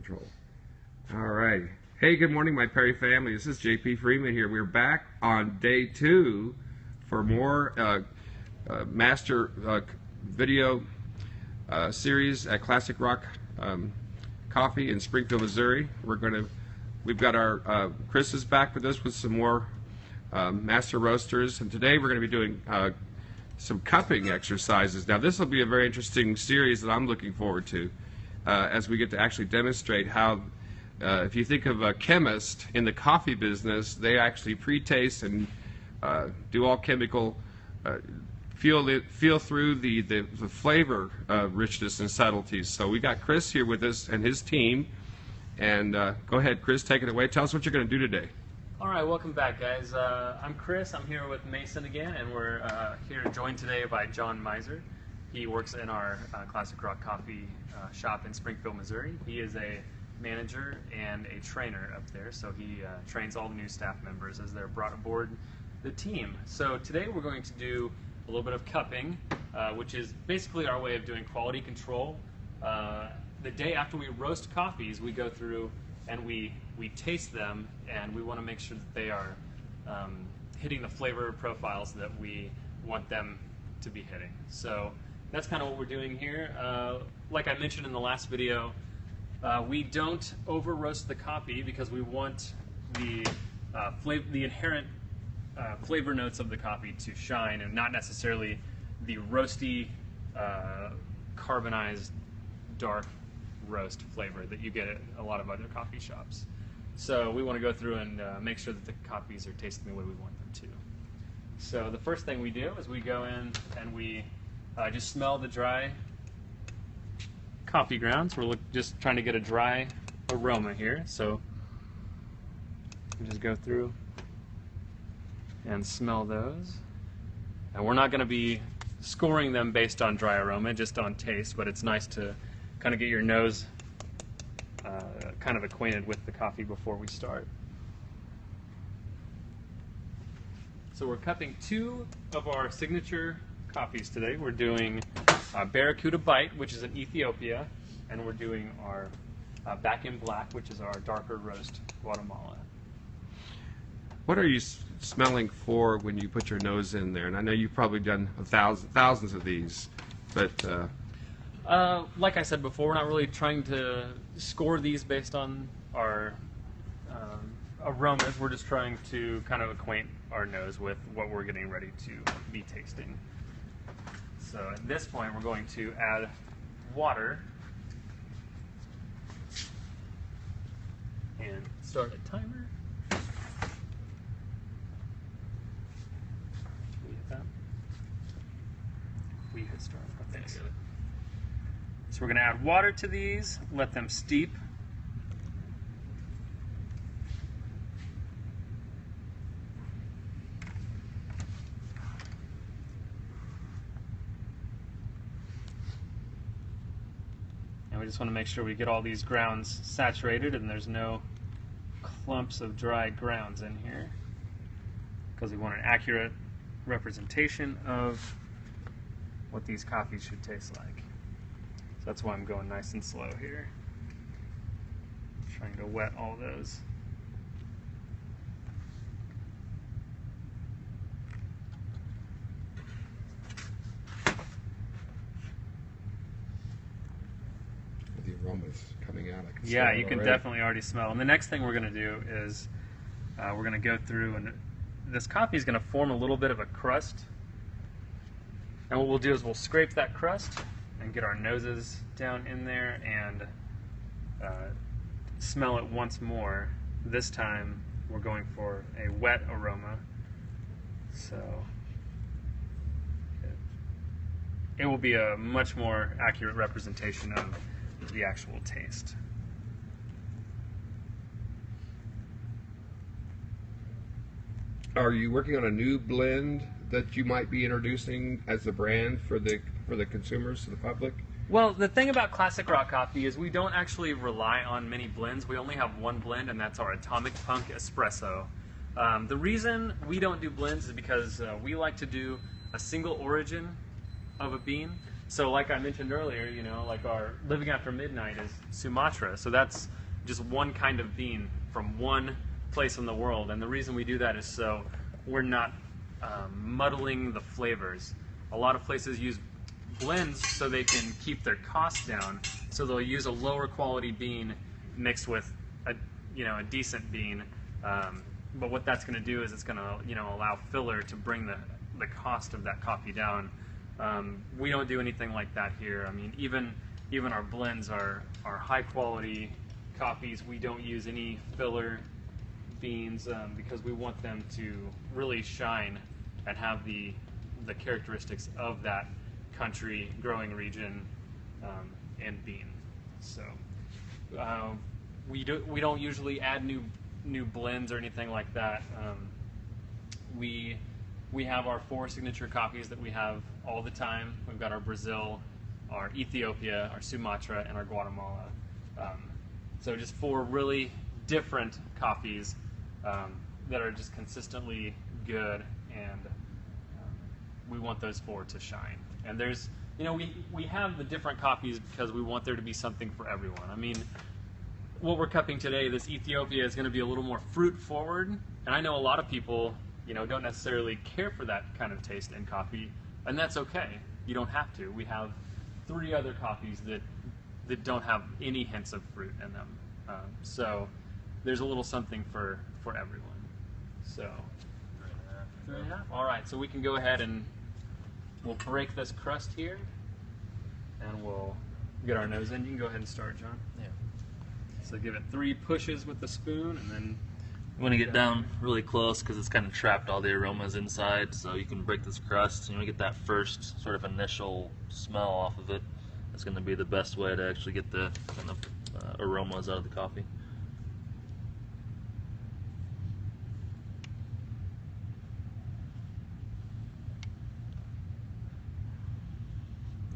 control. All right. Hey, good morning, my Perry family. This is JP Freeman here. We're back on day 2 for more master video series at Classic Rock Coffee in Springfield, Missouri. We've got our Chris is back with us with some more master roasters, and today we're going to be doing some cupping exercises. Now, this will be a very interesting series that I'm looking forward to as we get to actually demonstrate how, if you think of a chemist in the coffee business, they actually pre-taste and do all chemical, feel through the flavor richness and subtleties. So we got Chris here with us and his team. And go ahead, Chris, take it away. Tell us what you're going to do today. All right, welcome back, guys. I'm Chris. I'm here with Mason again, and we're here joined today by John Miser. He works in our Classic Rock Coffee shop in Springfield, Missouri. He is a manager and a trainer up there, so he trains all the new staff members as they're brought aboard the team. So today we're going to do a little bit of cupping, which is basically our way of doing quality control. The day after we roast coffees, we go through and we taste them, and we want to make sure that they are hitting the flavor profiles that we want them to be hitting. So that's kind of what we're doing here. Like I mentioned in the last video, we don't over roast the coffee because we want the inherent flavor notes of the coffee to shine, and not necessarily the roasty, carbonized, dark roast flavor that you get at a lot of other coffee shops. So we want to go through and make sure that the coffees are tasting the way we want them to. So the first thing we do is we go in and we just smell the dry coffee grounds. We're just trying to get a dry aroma here. So we just go through and smell those. And we're not going to be scoring them based on dry aroma, just on taste, but it's nice to kind of get your nose kind of acquainted with the coffee before we start. So we're cupping 2 of our signature coffees today. We're doing Barracuda Bite, which is in Ethiopia, and we're doing our Back in Black, which is our darker roast Guatemala. What are you smelling for when you put your nose in there? And I know you've probably done thousands of these, but like I said before, we're not really trying to score these based on our aromas. We're just trying to kind of acquaint our nose with what we're getting ready to be tasting. So at this point, we're going to add water and start a timer. We hit that? We hit start. Okay, good. So we're going to add water to these, let them steep. And we just want to make sure we get all these grounds saturated and there's no clumps of dry grounds in here, because we want an accurate representation of what these coffees should taste like. So that's why I'm going nice and slow here, trying to wet all those. the aroma's coming out. Yeah, you can definitely already smell. And the next thing we're going to do is we're going to go through, and this coffee is going to form a little bit of a crust. And what we'll do is we'll scrape that crust and get our noses down in there and smell it once more. This time we're going for a wet aroma. So it will be a much more accurate representation of the actual taste. Are you working on a new blend that you might be introducing as a brand for the consumers, to the public? Well, the thing about Classic Rock Coffee is we don't actually rely on many blends. We only have one blend, and that's our Atomic Punk Espresso. The reason we don't do blends is because we like to do a single origin of a bean. So like I mentioned earlier, you know, like our living after midnight is Sumatra. So that's just one kind of bean from one place in the world. And the reason we do that is so we're not muddling the flavors. A lot of places use blends so they can keep their costs down. So they'll use a lower quality bean mixed with a decent bean. But what that's going to do is it's going to allow filler to bring the cost of that coffee down. We don't do anything like that here. I mean, even our blends are high quality coffees. We don't use any filler beans because we want them to really shine and have the characteristics of that country, growing region, and bean. So we don't usually add new blends or anything like that. We have our 4 signature coffees that we have all the time. We've got our Brazil, our Ethiopia, our Sumatra, and our Guatemala. So just 4 really different coffees that are just consistently good, and we want those 4 to shine. And there's, we have the different coffees because we want there to be something for everyone. I mean, what we're cupping today, this Ethiopia, is going to be a little more fruit forward, and I know a lot of people don't necessarily care for that kind of taste in coffee, and that's okay. You don't have to. We have 3 other coffees that don't have any hints of fruit in them. So there's a little something for everyone. So 3.5. All right, so we can go ahead and we'll break this crust here, and we'll get our nose in. You can go ahead and start, John. Yeah. So give it 3 pushes with the spoon, and then You want to get down really close because it's kind of trapped all the aromas inside, so you can break this crust and you want to get that first sort of initial smell off of it. That's going to be the best way to actually get the kind of aromas out of the coffee.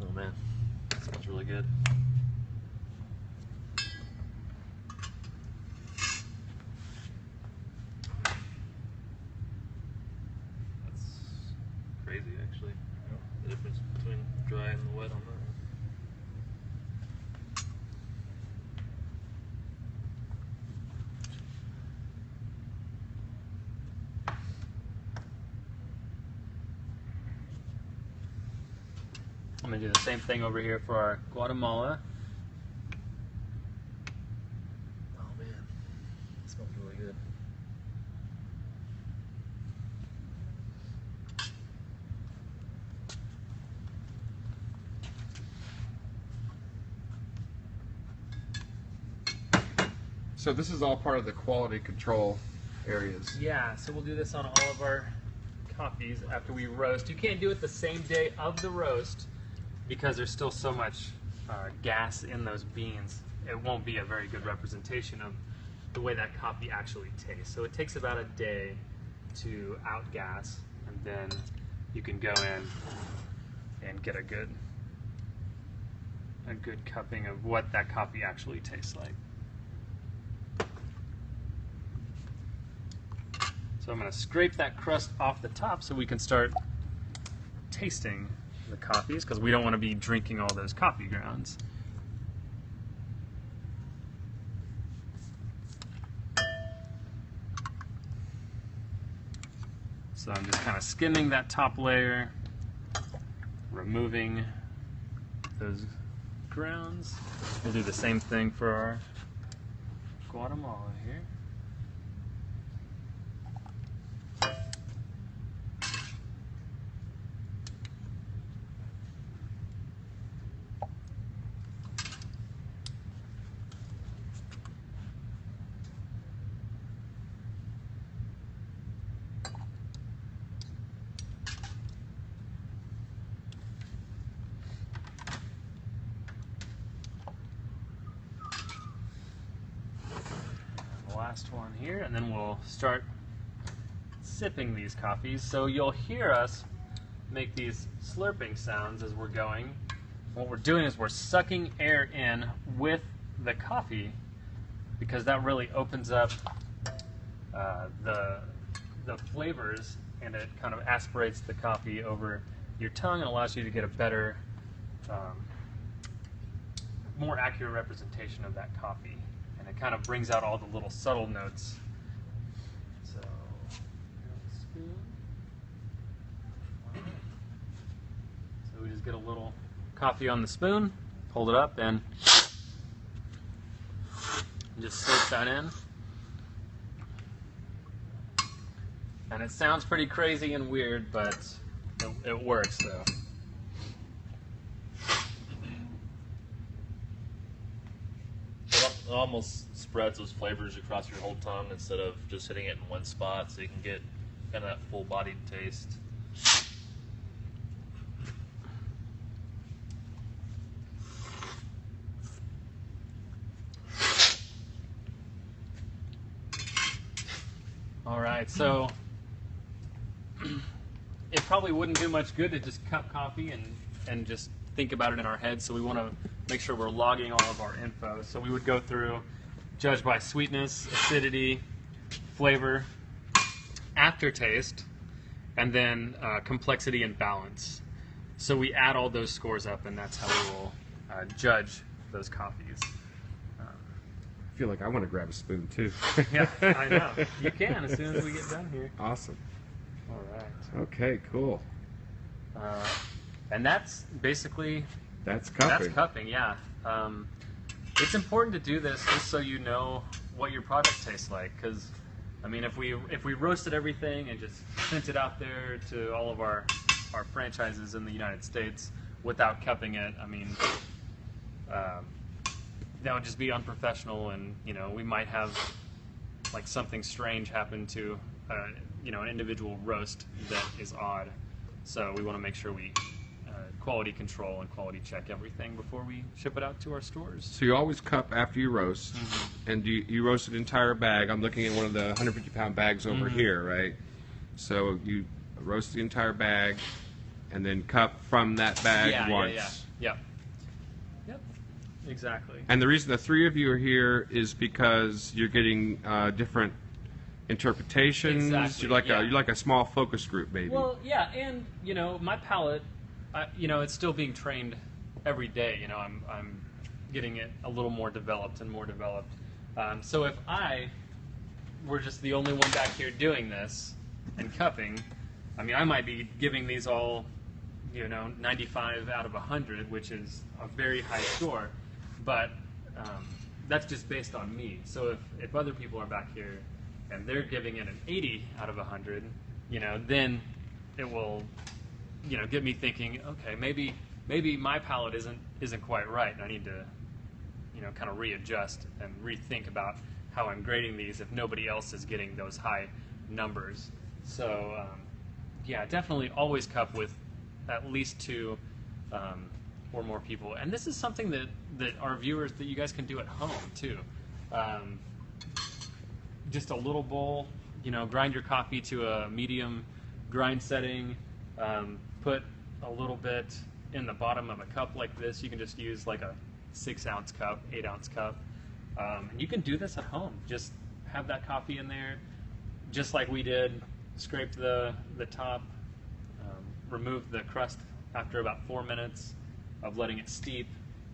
Oh man, that smells really good. Crazy, actually, the difference between dry and the wet on that one. I'm going to do the same thing over here for our Guatemala. Oh man, it smells really good. So this is all part of the quality control areas. Yeah, so we'll do this on all of our coffees after we roast. You can't do it the same day of the roast because there's still so much gas in those beans. It won't be a very good representation of the way that coffee actually tastes. So it takes about a day to outgas, and then you can go in and get a good cupping of what that coffee actually tastes like. So I'm going to scrape that crust off the top so we can start tasting the coffees, because we don't want to be drinking all those coffee grounds. So I'm just kind of skimming that top layer, removing those grounds. We'll do the same thing for our Guatemala here. Last one here, and then we'll start sipping these coffees. So you'll hear us make these slurping sounds as we're going. What we're doing is we're sucking air in with the coffee, because that really opens up the flavors, and it kind of aspirates the coffee over your tongue and allows you to get a better more accurate representation of that coffee, and it kind of brings out all the little subtle notes. So, here's the spoon. Alright. So we just get a little coffee on the spoon, hold it up, and just soak that in. And it sounds pretty crazy and weird, but it works though. It almost spreads those flavors across your whole tongue instead of just hitting it in one spot, so you can get kind of that full-bodied taste. All right, so it probably wouldn't do much good to just cup coffee and just think about it in our heads, so we want to make sure we're logging all of our info. So we would go through, judge by sweetness, acidity, flavor, aftertaste, and then complexity and balance. So we add all those scores up, and that's how we will judge those coffees. I feel like I want to grab a spoon too. Yeah, I know. You can as soon as we get done here. Awesome. All right. Okay, cool. And that's basically... That's cupping. That's cupping, yeah. It's important to do this just so you know what your product tastes like, because, I mean, if we roasted everything and just sent it out there to all of our franchises in the United States without cupping it, I mean, that would just be unprofessional, and, you know, we might have, like, something strange happen to, you know, an individual roast that is odd. So we want to make sure we quality control and quality check everything before we ship it out to our stores. So you always cup after you roast, and you roast an entire bag. I'm looking at one of the 150-pound bags over here, right? So you roast the entire bag, and then cup from that bag once. Yeah. Yep. Exactly. And the reason the three of you are here is because you're getting different interpretations. Exactly, You're like a small focus group, maybe. Well, yeah, and you know, my palate, you know, it's still being trained every day. You know, I'm getting it a little more developed and more developed. So if I were just the only one back here doing this and cupping, I mean, I might be giving these all, you know, 95 out of 100, which is a very high score. But that's just based on me. So if other people are back here and they're giving it an 80 out of 100, you know, then it will, you know, get me thinking, okay, maybe my palate isn't quite right, and I need to, you know, kind of readjust and rethink about how I'm grading these if nobody else is getting those high numbers. So yeah, definitely always cup with at least two or more people, and this is something that our viewers, that you guys can do at home too. Just a little bowl, you know, grind your coffee to a medium grind setting, put a little bit in the bottom of a cup like this. You can just use like a 6-ounce cup, 8-ounce cup, and you can do this at home. Just have that coffee in there, just like we did. Scrape the top, remove the crust after about 4 minutes of letting it steep,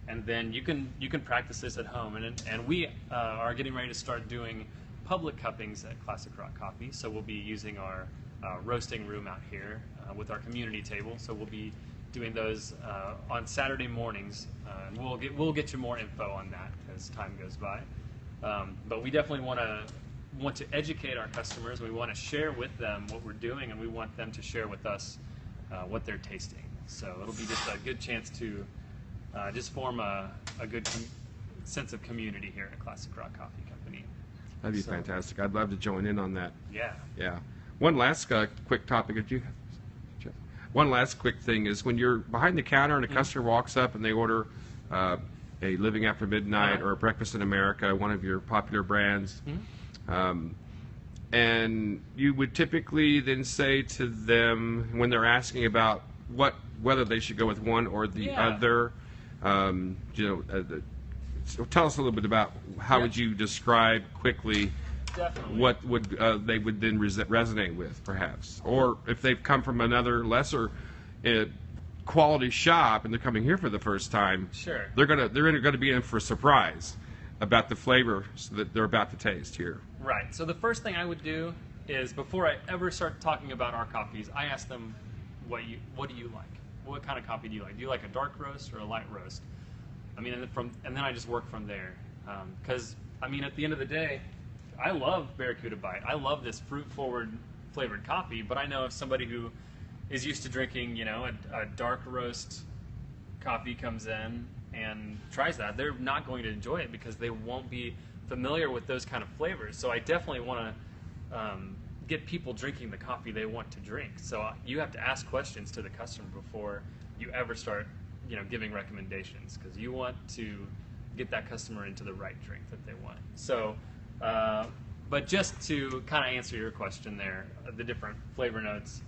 and then you can practice this at home. And we are getting ready to start doing public cuppings at Classic Rock Coffee, so we'll be using our roasting room out here with our community table. So we'll be doing those on Saturday mornings, and we'll get you more info on that as time goes by. But we definitely want to educate our customers. We want to share with them what we're doing, and we want them to share with us what they're tasting. So it'll be just a good chance to just form a good sense of community here at Classic Rock Coffee Company. That'd be fantastic. I'd love to join in on that. Yeah. Yeah. One last quick topic. One last quick thing is when you're behind the counter and a customer walks up and they order a Living After Midnight or a Breakfast in America, one of your popular brands, and you would typically then say to them when they're asking about whether they should go with one or the other, you know, so tell us a little bit about how would you describe quickly what would they would then resonate with, perhaps, or if they've come from another lesser quality shop and they're coming here for the first time, Sure. they're gonna be in for a surprise about the flavors that they're about to taste here. Right. So the first thing I would do is, before I ever start talking about our coffees, I ask them, what do you like? What kind of coffee do you like? Do you like a dark roast or a light roast? I mean, and then I just work from there. Because I mean, at the end of the day, I love Barracuda Bite. I love this fruit-forward flavored coffee. But I know if somebody who is used to drinking, you know, a dark roast coffee comes in and tries that, they're not going to enjoy it because they won't be familiar with those kind of flavors. So I definitely want to get people drinking the coffee they want to drink. So you have to ask questions to the customer before you ever start, you know, giving recommendations, because you want to get that customer into the right drink that they want. So, but just to kind of answer your question there, the different flavor notes,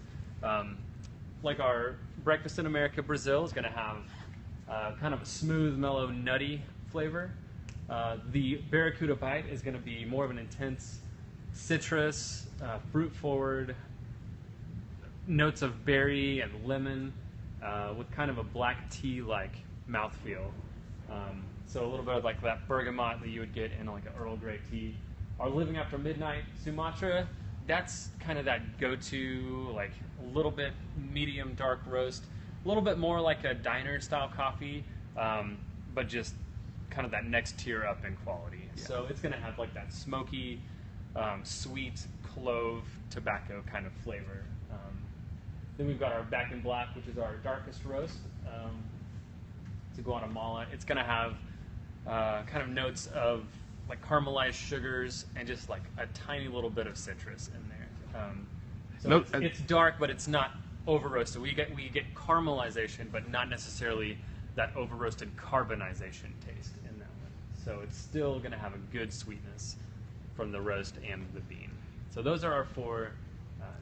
like our Breakfast in America Brazil is going to have kind of a smooth, mellow, nutty flavor. The Barracuda Bite is going to be more of an intense citrus, fruit-forward, notes of berry and lemon, with kind of a black tea-like mouthfeel. So a little bit of like that bergamot that you would get in like an Earl Grey tea. Our Living After Midnight Sumatra, that's kind of that go-to, like a little bit medium dark roast, a little bit more like a diner-style coffee, but just kind of that next tier up in quality. Yeah. So it's going to have like that smoky, sweet clove tobacco kind of flavor. Then we've got our Back in Black, which is our darkest roast, to Guatemala. It's going to have kind of notes of like caramelized sugars and just like a tiny little bit of citrus in there. So it's dark, but it's not over roasted. We get caramelization, but not necessarily that over roasted carbonization taste in that one. So it's still going to have a good sweetness from the roast and the bean. So those are our 4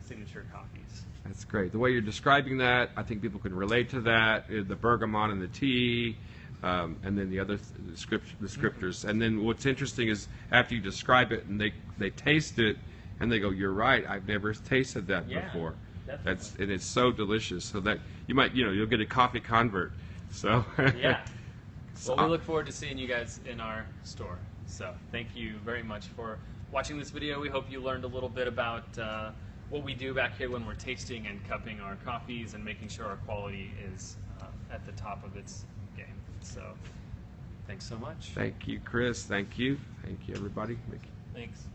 signature coffees. That's great. The way you're describing that, I think people can relate to that. The bergamot and the tea, and then the other descriptors. And then what's interesting is after you describe it and they taste it and they go, "You're right. I've never tasted that before." Definitely. And it's so delicious. So that you'll get a coffee convert. So yeah. Well, we look forward to seeing you guys in our store. So thank you very much for watching this video. We hope you learned a little bit about what we do back here when we're tasting and cupping our coffees and making sure our quality is at the top of its game. So thanks so much. Thank you, Chris. Thank you, everybody. Thanks.